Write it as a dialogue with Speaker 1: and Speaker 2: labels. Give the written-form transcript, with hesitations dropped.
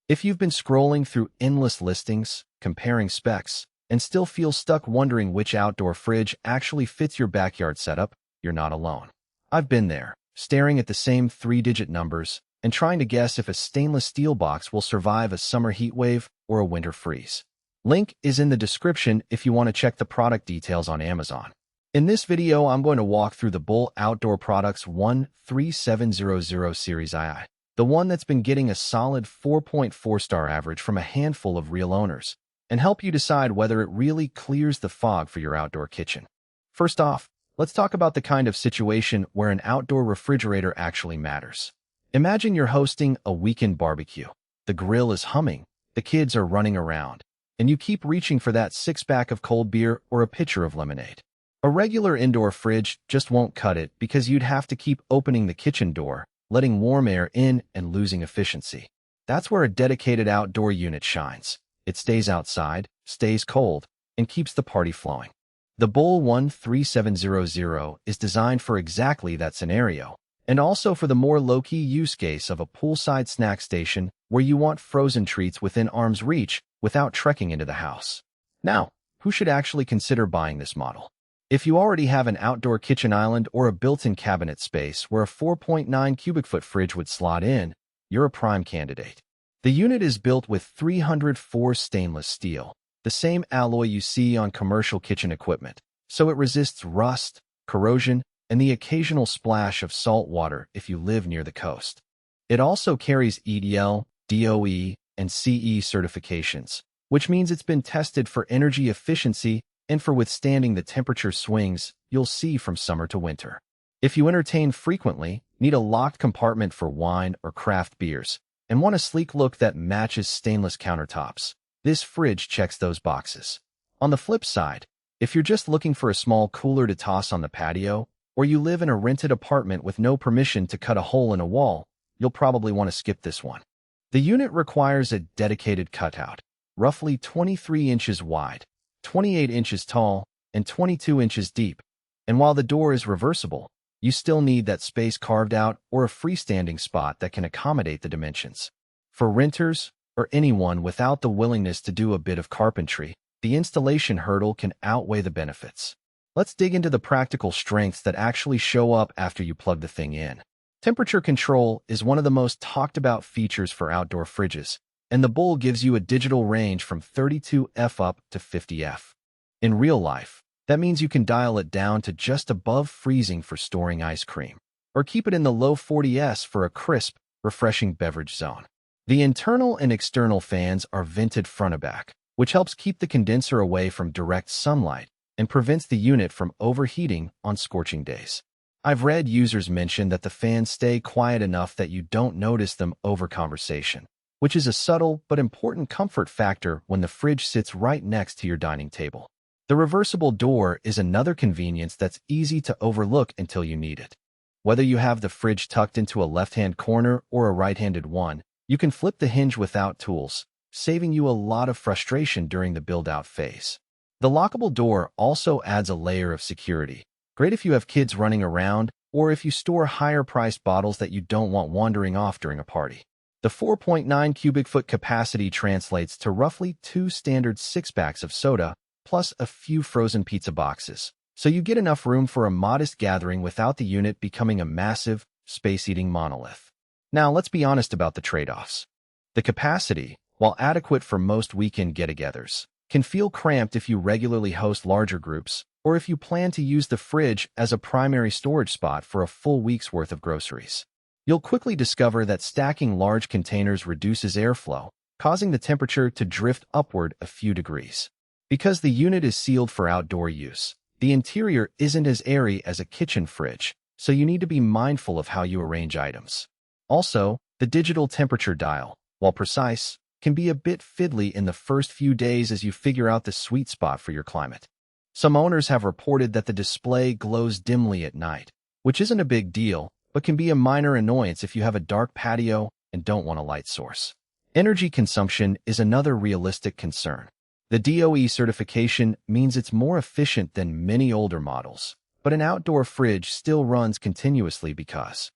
Speaker 1: If you've been scrolling through endless listings, comparing specs, and still feel stuck wondering which outdoor fridge actually fits your backyard setup, you're not alone. I've been there, staring at the same three-digit numbers and trying to guess if a stainless steel box will survive a summer heat wave or a winter freeze. Link is in the description if you want to check the product details on Amazon. In this video, I'm going to walk through the Bull Outdoor Products 13700 Series II, the one that's been getting a solid 4.4-star average from a handful of real owners, and help you decide whether it really clears the fog for your outdoor kitchen. First off, let's talk about the kind of situation where an outdoor refrigerator actually matters. Imagine you're hosting a weekend barbecue. The grill is humming, the kids are running around, and you keep reaching for that six-pack of cold beer or a pitcher of lemonade. A regular indoor fridge just won't cut it because you'd have to keep opening the kitchen door, letting warm air in and losing efficiency. That's where a dedicated outdoor unit shines. It stays outside, stays cold, and keeps the party flowing. The Bull 13700 is designed for exactly that scenario, and also for the more low-key use case of a poolside snack station where you want frozen treats within arm's reach without trekking into the house. Now, who should actually consider buying this model? If you already have an outdoor kitchen island or a built-in cabinet space where a 4.9 cubic foot fridge would slot in, you're a prime candidate. The unit is built with 304 stainless steel, the same alloy you see on commercial kitchen equipment, so it resists rust, corrosion, and the occasional splash of salt water if you live near the coast. It also carries EDL, DOE, and CE certifications, which means it's been tested for energy efficiency and for withstanding the temperature swings you'll see from summer to winter. If you entertain frequently, need a locked compartment for wine or craft beers, and want a sleek look that matches stainless countertops, this fridge checks those boxes. On the flip side, if you're just looking for a small cooler to toss on the patio, or you live in a rented apartment with no permission to cut a hole in a wall, you'll probably want to skip this one. The unit requires a dedicated cutout, roughly 23 inches wide, 28 inches tall, and 22 inches deep. And while the door is reversible, you still need that space carved out or a freestanding spot that can accommodate the dimensions. For renters or anyone without the willingness to do a bit of carpentry, the installation hurdle can outweigh the benefits. Let's dig into the practical strengths that actually show up after you plug the thing in. Temperature control is one of the most talked about features for outdoor fridges, and the Bull gives you a digital range from 32°F up to 50°F. In real life, that means you can dial it down to just above freezing for storing ice cream, or keep it in the low 40s for a crisp, refreshing beverage zone. The internal and external fans are vented front to back, which helps keep the condenser away from direct sunlight and prevents the unit from overheating on scorching days. I've read users mention that the fans stay quiet enough that you don't notice them over conversation, which is a subtle but important comfort factor when the fridge sits right next to your dining table. The reversible door is another convenience that's easy to overlook until you need it. Whether you have the fridge tucked into a left-hand corner or a right-handed one, you can flip the hinge without tools, saving you a lot of frustration during the build-out phase. The lockable door also adds a layer of security, great if you have kids running around or if you store higher-priced bottles that you don't want wandering off during a party. The 4.9 cubic foot capacity translates to roughly 2 standard six-packs of soda, plus a few frozen pizza boxes, so you get enough room for a modest gathering without the unit becoming a massive, space-eating monolith. Now, let's be honest about the trade-offs. The capacity, while adequate for most weekend get-togethers, can feel cramped if you regularly host larger groups or if you plan to use the fridge as a primary storage spot for a full week's worth of groceries. You'll quickly discover that stacking large containers reduces airflow, causing the temperature to drift upward a few degrees. Because the unit is sealed for outdoor use, the interior isn't as airy as a kitchen fridge, so you need to be mindful of how you arrange items. Also, the digital temperature dial, while precise, can be a bit fiddly in the first few days as you figure out the sweet spot for your climate. Some owners have reported that the display glows dimly at night, which isn't a big deal, but can be a minor annoyance if you have a dark patio and don't want a light source. Energy consumption is another realistic concern. The DOE certification means it's more efficient than many older models, but an outdoor fridge still runs continuously because